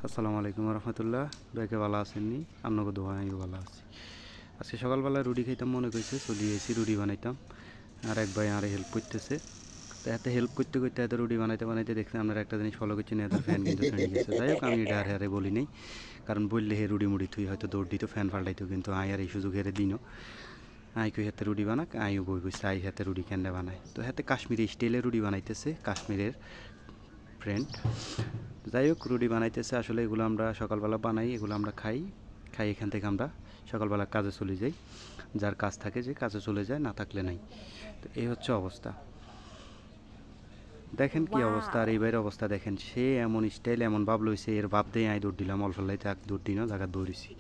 আসসালামু আলাইকুম রহমতুল্লাহ। ব্যাকে ভালো আছেননি? আপনাকে দোয়া আমিও ভালো আছি। আজকে সকালবেলা রুটি খাইতাম মনে করছে, চলে এসেছি রুটি বানাইতাম। আর এক ভাই আরে হেল্প করতেছে। তো এতে হেল্প করতে করতে এত রুটি বানাইতে বানাইতে দেখতে আপনারা একটা জিনিস ফলো করছেন, এদের ফ্যান কিন্তু ছেড়ে গেছে। যাই হোক, আমি এটা আর হারে বলি নেই, কারণ বললে হে রুটি মুড়ি থুই হয়তো দৌড় দিত, ফ্যান পাল্টাইতো, কিন্তু আই আর এই সুযোগ হেরে দিনও আই কই হাতে রুটি বানাক, আইও বই বই আই হাতে রুটি কেন বানায়। তো হাতে কাশ্মীরি স্টাইলে রুটি বানাইতেছে কাশ্মীরের ফ্রেন্ড। যাই হোক, রুটি বানাইতেছে। আসলে এগুলো আমরা সকালবেলা বানাই, এগুলো আমরা খাই। এখান থেকে আমরা সকালবেলা কাজে চলে যাই। যার কাজ থাকে যে কাজে চলে যায়, না থাকলে নাই। তো এই হচ্ছে অবস্থা। দেখেন কি অবস্থা, আর এই ওয়াও! বাইরের অবস্থা দেখেন। সে এমন স্টাইল এমন ভাব লইছে, এর ভাব দিয়ে আই দৌড় দিলাম অল্পলাইতে, এক দৌড় দিনও জায়গা দৌড়িছি।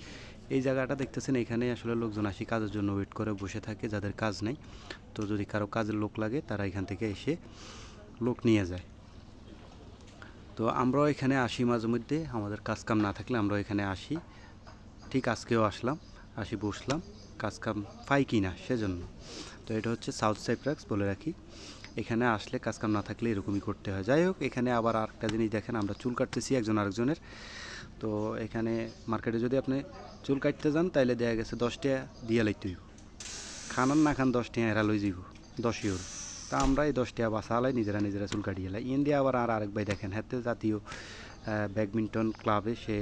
এই জায়গাটা দেখতেছেন, এখানে আসলে লোকজন আসি কাজের জন্য ওয়েট করে বসে থাকে, যাদের কাজ নেই। তো যদি কারো কাজের লোক লাগে, তারা এখান থেকে এসে লোক নিয়ে যায়। তো আমরাও এখানে আসি মাঝে মধ্যে, আমাদের কাজ কাম না থাকলে আমরা এখানে আসি। ঠিক আজকেও আসলাম, আসি বসলাম, কাজ কাম পাই কি না সেজন্য। তো এটা হচ্ছে সাউথ সাইপ্রাস, বলে রাখি। এখানে আসলে কাজ কাম না থাকলে এরকমই করতে হয়। যাই হোক, এখানে আবার আরেকটা জিনিস দেখেন, আমরা চুল কাটতেছি একজন আরেকজনের। তো এখানে মার্কেটে যদি আপনি চুল কাটতে যান, তাইলে দেখা গেছে 10 টাকা দিয়ে লাইতে হইব। খানান না খান 10 টাকা এরা লই যাইব, 10 ইউরো। তা আমরা এই 10 টাকা বাসা হালাই নিজেরা নিজেরা চুল কাটিয়ে লাই। ইন্ডিয়া আবার আর আরেক ভাই দেখেন, হাতে জাতীয় ব্যাডমিন্টন ক্লাবে সে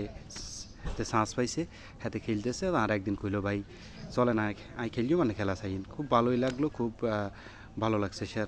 হাতে চান্স পাইছে, হাতে খেলতেছে। আর একদিন কইলো ভাই চলে না আই খেলিও, মানে খেলা চাই। খুব ভালোই লাগলো, খুব ভালো লাগছে সে